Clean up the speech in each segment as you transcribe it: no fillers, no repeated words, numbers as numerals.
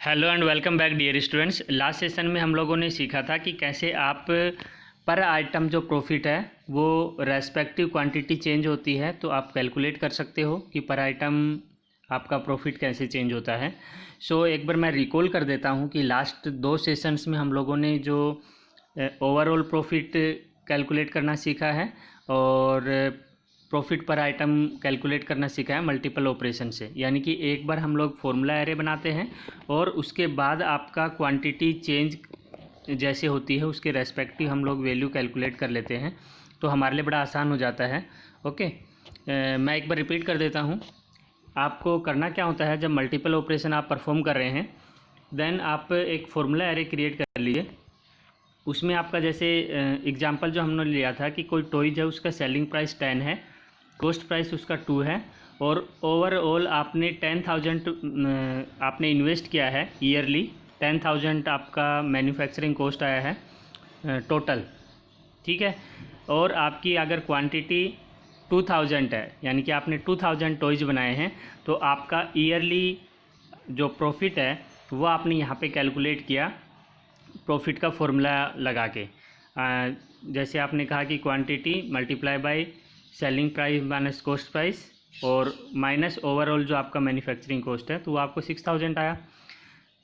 Hello and welcome back dear students. Last session में हम लोगों ने सीखा था कि कैसे आप पर आइटम जो प्रॉफिट है वो रेस्पेक्टिव क्वांटिटी चेंज होती है तो आप कैलकुलेट कर सकते हो कि पर आइटम आपका प्रॉफिट कैसे चेंज होता है। एक बार मैं रिकॉल कर देता हूँ कि लास्ट 2 सेशंस में हम लोगों ने जो ओवरऑल प्रॉफिट कैलकुलेट करना सीखा है और प्रॉफिट पर आइटम कैलकुलेट करना सीखा है मल्टीपल ऑपरेशन से। यानी कि एक बार हम लोग फॉर्मूला एरे बनाते हैं और उसके बाद आपका क्वांटिटी चेंज जैसे होती है उसके रेस्पेक्टिव हम लोग वैल्यू कैलकुलेट कर लेते हैं, तो हमारे लिए बड़ा आसान हो जाता है। ओके, मैं एक बार रिपीट कर देता हूँ। आपको करना क्या होता है, जब मल्टीपल ऑपरेशन आप परफॉर्म कर रहे हैं देन आप एक फॉर्मूला एरे क्रिएट कर लीजिए। उसमें आपका जैसे एग्जांपल जो हमने लिया था कि कोई टॉयज है, उसका सेलिंग प्राइस 10 है, कॉस्ट प्राइस उसका 2 है और ओवरऑल आपने 10,000 आपने इन्वेस्ट किया है ईयरली। 10,000 आपका मैन्युफैक्चरिंग कॉस्ट आया है टोटल, ठीक है। और आपकी अगर क्वांटिटी 2,000 है, यानी कि आपने 2,000 टॉयज बनाए हैं, तो आपका ईयरली जो प्रॉफिट है वो आपने यहाँ पे कैलकुलेट किया प्रॉफिट का फॉर्मूला लगा के। जैसे आपने कहा कि quantity multiply by selling price minus cost price और माइनस ओवरऑल जो आपका मैन्युफैक्चरिंग कॉस्ट है, तो वो आपको 6,000 आया।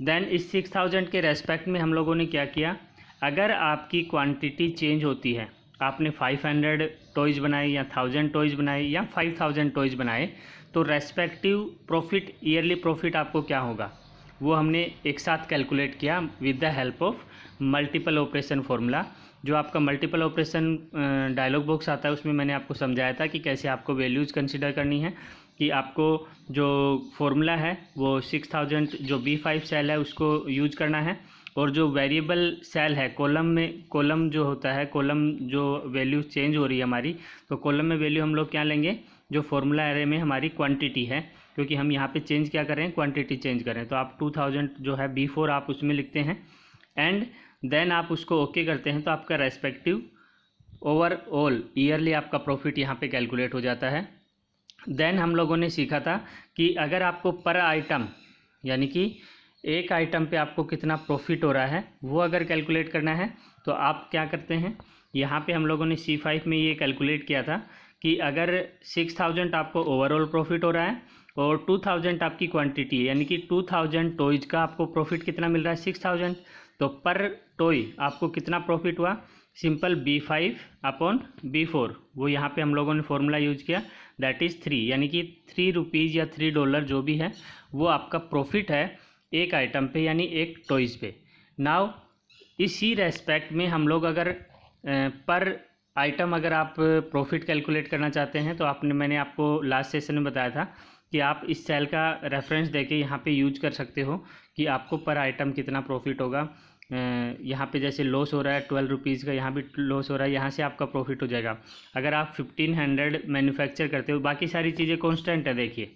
देन इस 6,000 के रेस्पेक्ट में हम लोगों ने क्या किया, अगर आपकी क्वांटिटी चेंज होती है, आपने 500 टॉयज बनाए या 1000 टॉयज बनाए या 5,000 टॉयज बनाए, तो रेस्पेक्टिव प्रॉफिट ईयरली प्रॉफिट आपको क्या होगा वो हमने एक साथ कैलकुलेट किया with the help of multiple operation formula. जो आपका मल्टीपल ऑपरेशन डायलॉग बॉक्स आता है उसमें मैंने आपको समझाया था कि कैसे आपको वैल्यूज़ कंसिडर करनी है, कि आपको जो फॉर्मूला है वो 6,000 जो B5 सेल है उसको यूज करना है, और जो वेरिएबल सेल है कॉलम में, कॉलम जो होता है, कॉलम जो वैल्यू चेंज हो रही है हमारी, तो कॉलम में वैल्यू हम लोग क्या लेंगे, जो फॉर्मूला एरे में हमारी क्वांटिटी है, क्योंकि हम यहाँ पे चेंज क्या करें, क्वांटिटी चेंज करें। तो आप 2,000 जो है B4 आप उसमें लिखते हैं एंड देन आप उसको ओके करते हैं, तो आपका रेस्पेक्टिव ओवरऑल ईयरली आपका प्रॉफिट यहाँ पे कैलकुलेट हो जाता है। देन हम लोगों ने सीखा था कि अगर आपको पर आइटम, यानी कि एक आइटम पे आपको कितना प्रॉफिट हो रहा है वो अगर कैलकुलेट करना है, तो आप क्या करते हैं, यहाँ पे हम लोगों ने C5 में ये कैलकुलेट किया था कि अगर 6,000 आपको ओवरऑल प्रॉफिट हो रहा है और 2,000 आपकी क्वांटिटी है, यानी कि 2,000 टॉयज का आपको प्रॉफिट कितना मिल रहा है, 6,000, तो पर टॉय आपको कितना प्रॉफिट हुआ, सिंपल B5 अपॉन B4, वो यहाँ पे हम लोगों ने फॉर्मूला यूज किया, दैट इज़ 3, यानी कि ₹3 या $3 जो भी है वो आपका प्रॉफिट है एक आइटम पे, यानी एक टॉयज पे। नाउ इसी रेस्पेक्ट में हम लोग अगर पर आइटम अगर आप प्रॉफिट कैलकुलेट करना चाहते हैं, तो मैंने आपको लास्ट सेशन में बताया था कि आप इस सेल का रेफरेंस देके यहाँ पे यूज कर सकते हो कि आपको पर आइटम कितना प्रॉफिट होगा। यहाँ पे जैसे लॉस हो रहा है ₹12 का, यहाँ भी लॉस हो रहा है, यहाँ से आपका प्रॉफिट हो जाएगा। अगर आप 1500 मैन्युफैक्चर करते हो, बाकी सारी चीज़ें कॉन्स्टेंट है, देखिए,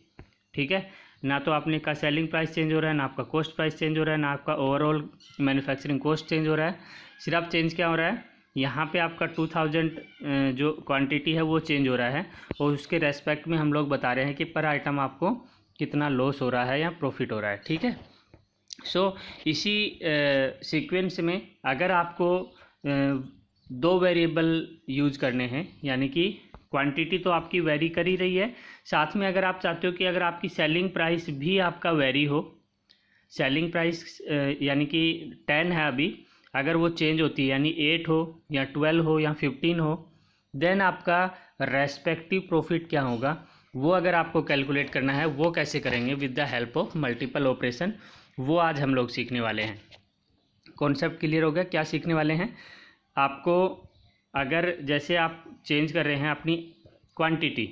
ठीक है ना, तो आपने का सेलिंग प्राइस चेंज हो रहा है, ना आपका कॉस्ट प्राइस चेंज हो रहा है, ना आपका ओवरऑल मैन्युफैक्चरिंग कॉस्ट चेंज हो रहा है। सिर्फ चेंज क्या हो रहा है, यहाँ पे आपका 2,000 जो क्वांटिटी है वो चेंज हो रहा है, और उसके रेस्पेक्ट में हम लोग बता रहे हैं कि पर आइटम आपको कितना लॉस हो रहा है या प्रॉफिट हो रहा है, ठीक है। इसी सीक्वेंस में अगर आपको 2 वेरिएबल यूज करने हैं, यानी कि क्वांटिटी तो आपकी वेरी कर ही रही है, साथ में अगर आप चाहते हो कि अगर आपकी सेलिंग प्राइस भी आपका वेरी हो, सेलिंग प्राइस यानी कि 10 है अभी, अगर वो चेंज होती है यानी 8 हो या 12 हो या 15 हो, देन आपका रेस्पेक्टिव प्रॉफिट क्या होगा वो अगर आपको कैलकुलेट करना है, वो कैसे करेंगे, with the help of multiple operation, वो आज हम लोग सीखने वाले हैं। कॉन्सेप्ट क्लियर हो गया, क्या सीखने वाले हैं आपको, अगर जैसे आप चेंज कर रहे हैं अपनी क्वांटिटी,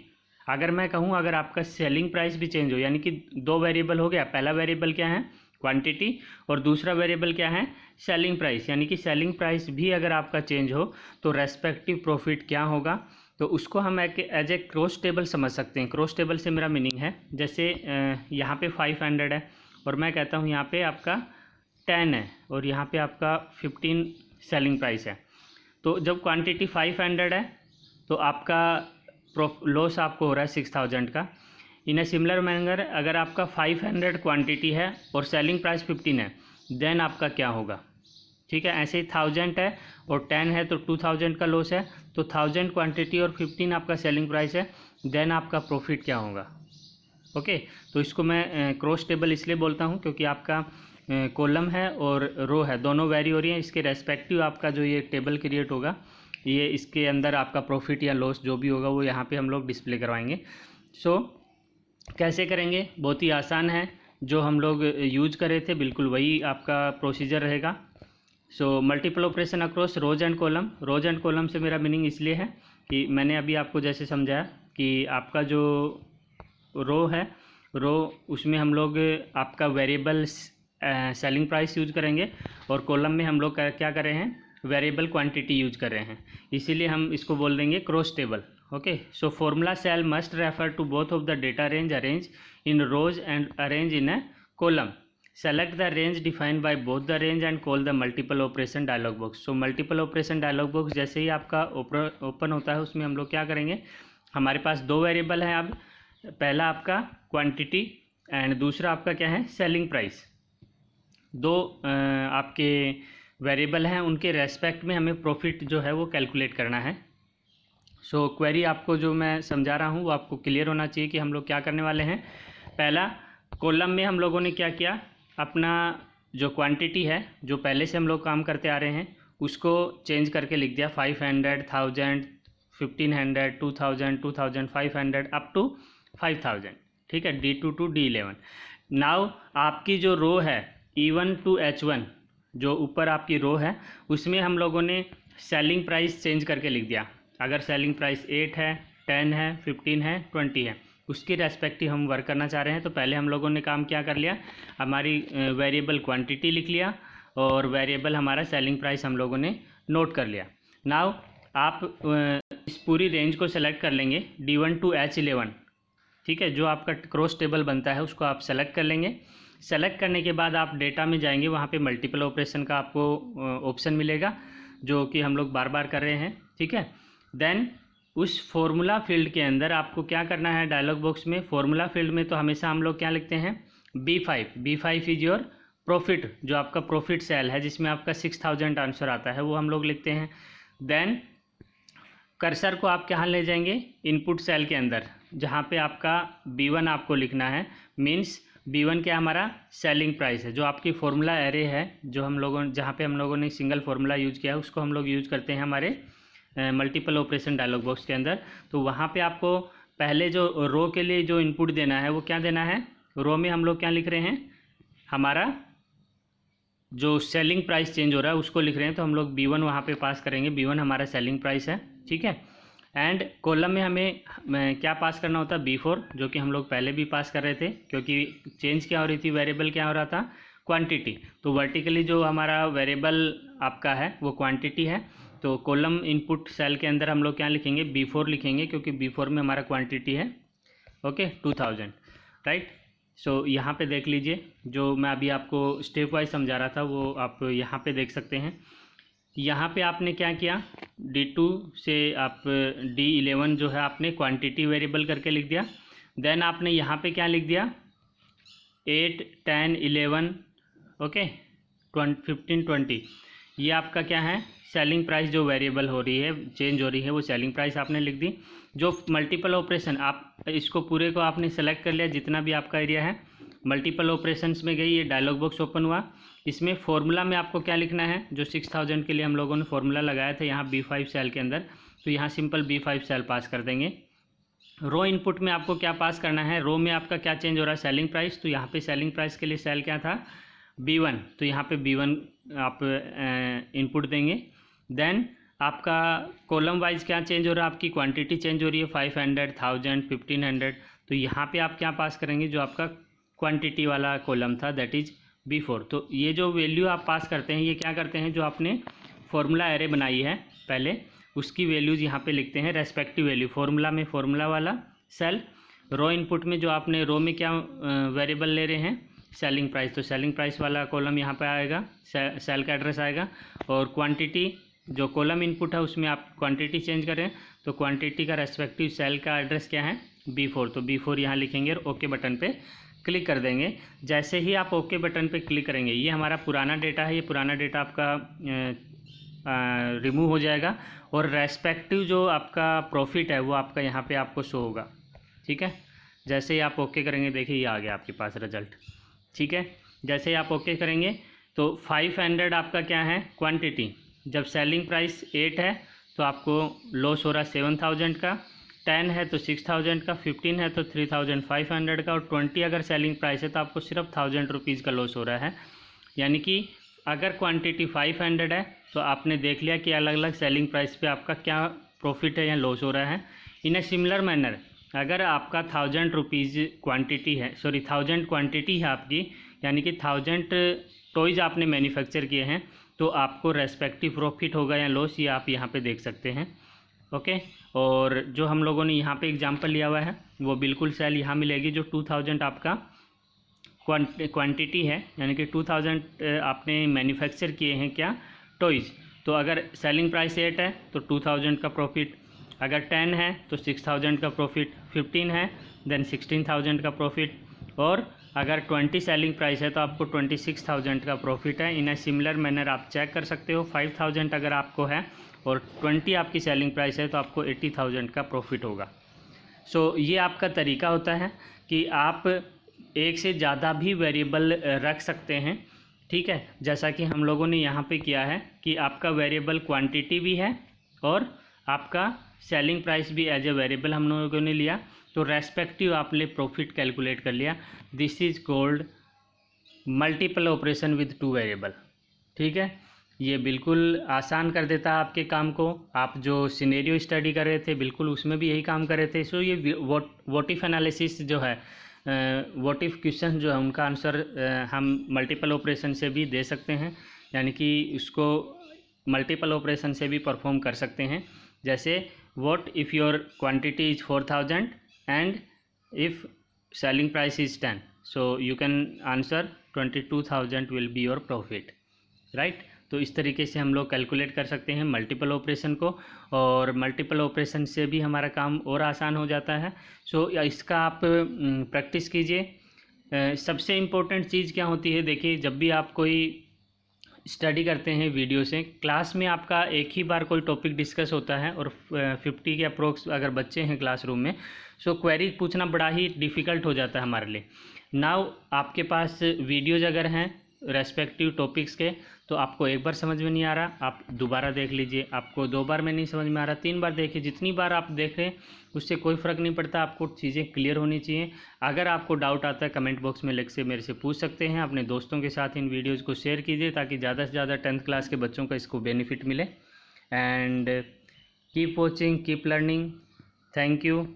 अगर मैं कहूँ अगर आपका सेलिंग प्राइस भी चेंज हो, यानी कि 2 वेरिएबल हो गया, पहला वेरिएबल क्या है, क्वांटिटी, और दूसरा वेरिएबल क्या है, सेलिंग प्राइस, यानी कि सेलिंग प्राइस भी अगर आपका चेंज हो तो रेस्पेक्टिव प्रॉफिट क्या होगा, तो उसको हम एज ए क्रॉस टेबल समझ सकते हैं। क्रॉस टेबल से मेरा मीनिंग है, जैसे यहाँ पे 500 है और मैं कहता हूँ यहाँ पे आपका 10 है और यहाँ पे आपका 15 सेलिंग प्राइस है, तो जब क्वांटिटी 500 है तो आपका लॉस आपको हो रहा है 6,000 का, इन ए सिमिलर मैनर अगर आपका 500 क्वांटिटी है और सेलिंग प्राइस 15 है, देन आपका क्या होगा, ठीक है। ऐसे ही 1000 है और 10 है तो 2000 का लॉस है, तो 1000 क्वांटिटी और 15 आपका सेलिंग प्राइस है, देन आपका प्रॉफिट क्या होगा। ओके, तो इसको मैं क्रॉस टेबल इसलिए बोलता हूँ क्योंकि आपका कॉलम है और रो है, दोनों वेरी हो रही हैं, इसके रेस्पेक्टिव आपका जो ये टेबल क्रिएट होगा, ये इसके अंदर आपका प्रॉफिट या लॉस जो भी होगा वो यहाँ पे हम लोग डिस्प्ले करवाएंगे। सो कैसे करेंगे, बहुत ही आसान है, जो हम लोग यूज कर रहे थे बिल्कुल वही आपका प्रोसीजर रहेगा। So multiple operation across rows and column. Rows and column से मेरा मीनिंग इसलिए है कि मैंने अभी आपको जैसे समझाया कि आपका जो रो है, रो उसमें हम लोग आपका वेरिएबल सेलिंग प्राइस यूज करेंगे और कॉलम में हम लोग क्या कर रहे हैं, वेरिएबल क्वांटिटी यूज कर रहे हैं, इसीलिए हम इसको बोल देंगे cross table. Okay, so formula cell must refer to both of the data range arrange in rows and arrange in a column. Select the range defined by both the range and call the multiple operation dialog box. So multiple operation dialog box जैसे ही आपका open होता है, उसमें हम लोग क्या करेंगे, हमारे पास दो वेरिएबल हैं अब, पहला आपका क्वांटिटी एंड दूसरा आपका क्या है, सेलिंग प्राइस। दो आपके वेरिएबल हैं, उनके रेस्पेक्ट में हमें प्रॉफिट जो है वो कैलकुलेट करना है। सो क्वेरी आपको जो मैं समझा रहा हूँ वो आपको क्लियर होना चाहिए कि हम लोग क्या करने वाले हैं। पहला कॉलम में हम लोगों ने क्या किया, अपना जो क्वांटिटी है जो पहले से हम लोग काम करते आ रहे हैं उसको चेंज करके लिख दिया 500, 1000, 1500, 2000, 2500 अप टू 5000, ठीक है, D2 to D11। नाउ आपकी जो रो है E1 to H1, जो ऊपर आपकी रो है, उसमें हम लोगों ने सेलिंग प्राइस चेंज करके लिख दिया। अगर सेलिंग प्राइस 8 है, 10 है, 15 है, 20 है, उसकी रेस्पेक्टिव हम वर्क करना चाह रहे हैं, तो पहले हम लोगों ने काम क्या कर लिया, हमारी वेरिएबल क्वांटिटी लिख लिया और वेरिएबल हमारा सेलिंग प्राइस हम लोगों ने नोट कर लिया। नाउ आप इस पूरी रेंज को सेलेक्ट कर लेंगे D1 to H11, ठीक है, जो आपका क्रॉस टेबल बनता है उसको आप सेलेक्ट कर लेंगे। सेलेक्ट करने के बाद आप डेटा में जाएंगे, वहाँ पे मल्टीपल ऑपरेशन का आपको ऑप्शन मिलेगा जो कि हम लोग बार बार कर रहे हैं, ठीक है। देन उस फॉर्मूला फील्ड के अंदर आपको क्या करना है, डायलॉग बॉक्स में फॉर्मूला फील्ड में तो हमेशा हम लोग क्या लिखते हैं, B5 इज योर प्रॉफिट, जो आपका प्रॉफिट सेल है जिसमें आपका 6000 आंसर आता है वो हम लोग लिखते हैं। देन कर्सर को आप कहाँ ले जाएंगे, इनपुट सेल के अंदर, जहाँ पे आपका B1 आपको लिखना है, मीन्स B1 क्या हमारा सेलिंग प्राइस है, जो आपकी फॉर्मूला एरे है, जो हम लोगों जहाँ पे हम लोगों ने सिंगल फार्मूला यूज किया है उसको हम लोग यूज करते हैं हमारे मल्टीपल ऑपरेशन डायलॉग बॉक्स के अंदर। तो वहाँ पे आपको पहले जो रो के लिए जो इनपुट देना है वो क्या देना है, रो में हम लोग क्या लिख रहे हैं, हमारा जो सेलिंग प्राइस चेंज हो रहा है उसको लिख रहे हैं, तो हम लोग B1 वहाँ पे पास करेंगे, B1 हमारा सेलिंग प्राइस है, ठीक है। एंड कॉलम में हमें क्या पास करना होता है, B4, जो कि हम लोग पहले भी पास कर रहे थे, क्योंकि चेंज क्या हो रही थी, वेरिएबल क्या हो रहा था, क्वांटिटी। तो वर्टिकली जो हमारा वेरिएबल आपका है वो क्वांटिटी है, तो कॉलम इनपुट सेल के अंदर हम लोग क्या लिखेंगे, B4 लिखेंगे, क्योंकि B4 में हमारा क्वांटिटी है, ओके, 2000, राइट। सो यहाँ पे देख लीजिए, जो मैं अभी आपको स्टेप वाइज समझा रहा था वो आप यहाँ पे देख सकते हैं। यहाँ पे आपने क्या किया, D2 से आप D11 जो है आपने क्वांटिटी वेरिएबल करके लिख दिया। देन आपने यहाँ पे क्या लिख दिया, 8, 10, 11, ओके, 15, 20, ये आपका क्या है, सेलिंग प्राइस जो वेरिएबल हो रही है, चेंज हो रही है, वो सेलिंग प्राइस आपने लिख दी। जो मल्टीपल ऑपरेशन, आप इसको पूरे को आपने सेलेक्ट कर लिया, जितना भी आपका एरिया है, मल्टीपल ऑपरेशंस में गई, ये डायलॉग बॉक्स ओपन हुआ। इसमें फॉर्मूला में आपको क्या लिखना है, जो 6000 के लिए हम लोगों ने फॉर्मूला लगाया था यहाँ B5 सेल के अंदर, तो यहाँ सिंपल B5 सेल पास कर देंगे। रो इनपुट में आपको क्या पास करना है, रो में आपका क्या चेंज हो रहा है, सेलिंग प्राइस, तो यहाँ पे सेलिंग प्राइस के लिए सेल क्या था, B1, तो यहाँ पे B1 आप इनपुट देंगे। देन आपका कॉलम वाइज क्या चेंज हो रहा है, आपकी क्वांटिटी चेंज हो रही है, 500, 1000, 1500, तो यहाँ पे आप क्या पास करेंगे, जो आपका क्वांटिटी वाला कॉलम था, दैट इज B4। तो ये जो वैल्यू आप पास करते हैं, ये क्या करते हैं, जो आपने फॉर्मूला एरे बनाई है पहले, उसकी वैल्यूज़ यहाँ पे लिखते हैं, रेस्पेक्टिव वैल्यू, फॉर्मूला में फॉर्मूला वाला सेल, रो इनपुट में जो आपने रो में क्या वेरिएबल ले रहे हैं, सेलिंग प्राइस, तो सेलिंग प्राइस वाला कॉलम यहाँ पे आएगा, सेल का एड्रेस आएगा। और क्वांटिटी जो कॉलम इनपुट है उसमें आप क्वांटिटी चेंज करें, तो क्वांटिटी का रेस्पेक्टिव सेल का एड्रेस क्या है, B4, तो B4 यहाँ लिखेंगे और ओके बटन पे क्लिक कर देंगे। जैसे ही आप ओके बटन पे क्लिक करेंगे, ये हमारा पुराना डेटा है, ये पुराना डेटा आपका रिमूव हो जाएगा और रेस्पेक्टिव जो आपका प्रॉफिट है वो आपका यहाँ पे आपको शो होगा। ठीक है, जैसे ही आप ओके करेंगे, देखिए ये आ गया आपके पास रिजल्ट। ठीक है, जैसे ही आप ओके करेंगे तो 500 आपका क्या है क्वांटिटी, जब सेलिंग प्राइस 8 है तो आपको लॉस हो रहा है 7000 का, 10 है तो 6000 का, 15 है तो 3500 का, और 20 अगर सेलिंग प्राइस है तो आपको सिर्फ 1000 रुपीज़ का लॉस हो रहा है। यानी कि अगर क्वांटिटी 500 है तो आपने देख लिया कि अलग अलग सेलिंग प्राइस पे आपका क्या प्रॉफिट है या लॉस हो रहा है। इन ए सिमिलर मैनर अगर आपका 1000 रुपीज़ क्वान्टिटी है, 1000 क्वान्टिटी है आपकी, यानी कि 1000 टॉयज़ आपने मैन्युफैक्चर किए हैं, तो आपको रेस्पेक्टिव प्रॉफिट होगा या लॉस, ये आप यहाँ पे देख सकते हैं। ओके, और जो हम लोगों ने यहाँ पे एग्जांपल लिया हुआ है वो बिल्कुल सेल यहाँ मिलेगी, जो 2000 आपका क्वांटिटी है, यानी कि 2000 आपने मैन्युफैक्चर किए हैं क्या टॉयज़। तो अगर सेलिंग प्राइस 8 है तो 2000 का प्रॉफिट, अगर 10 है तो 6000 का प्रॉफिट, 15 है देन 16000 का प्रॉफिट, और अगर 20 सेलिंग प्राइस है तो आपको 26000 का प्रॉफिट है। इन ए सिमिलर मैनर आप चेक कर सकते हो, 5000 अगर आपको है और 20 आपकी सेलिंग प्राइस है तो आपको 80000 का प्रॉफिट होगा। सो ये आपका तरीका होता है कि आप एक से ज़्यादा भी वेरिएबल रख सकते हैं। ठीक है, जैसा कि हम लोगों ने यहाँ पे किया है कि आपका वेरिएबल क्वांटिटी भी है और आपका सेलिंग प्राइस भी एज ए वेरिएबल हम लोगों ने लिया, तो रेस्पेक्टिव आपने प्रॉफिट कैलकुलेट कर लिया। This is called multiple operation with 2 variable. ठीक है, ये बिल्कुल आसान कर देता है आपके काम को। आप जो सिनेरियो स्टडी कर रहे थे बिल्कुल उसमें भी यही काम कर रहे थे। सो ये व्हाट इफ एनालिसिस जो है, व्हाट इफ क्वेश्चन जो है उनका आंसर हम मल्टीपल ऑपरेशन से भी दे सकते हैं, यानी कि उसको मल्टीपल ऑपरेशन से भी परफॉर्म कर सकते हैं। जैसे what if your quantity is 4000 and if selling price is 10, so you can answer 22000 will be your profit, right. तो इस तरीके से हम लोग कैलकुलेट कर सकते हैं मल्टीपल ऑपरेशन को, और मल्टीपल ऑपरेशन से भी हमारा काम और आसान हो जाता है। सो इसका आप प्रैक्टिस कीजिए। सबसे इम्पोर्टेंट चीज़ क्या होती है, देखिए जब भी आप कोई स्टडी करते हैं वीडियो से, क्लास में आपका एक ही बार कोई टॉपिक डिस्कस होता है और 50 के अप्रोक्स अगर बच्चे हैं क्लासरूम में, सो क्वेरी पूछना बड़ा ही डिफ़िकल्ट हो जाता है हमारे लिए। नाउ आपके पास वीडियोज़ अगर हैं रेस्पेक्टिव टॉपिक्स के, तो आपको एक बार समझ में नहीं आ रहा आप दोबारा देख लीजिए, आपको 2 बार में नहीं समझ में आ रहा 3 बार देखिए, जितनी बार आप देखें उससे कोई फ़र्क नहीं पड़ता, आपको चीज़ें क्लियर होनी चाहिए। अगर आपको डाउट आता है कमेंट बॉक्स में लिख से मेरे से पूछ सकते हैं। अपने दोस्तों के साथ इन वीडियोज़ को शेयर कीजिए ताकि ज़्यादा से ज़्यादा 10th क्लास के बच्चों का इसको बेनिफिट मिले। And keep watching, keep learning. Thank you.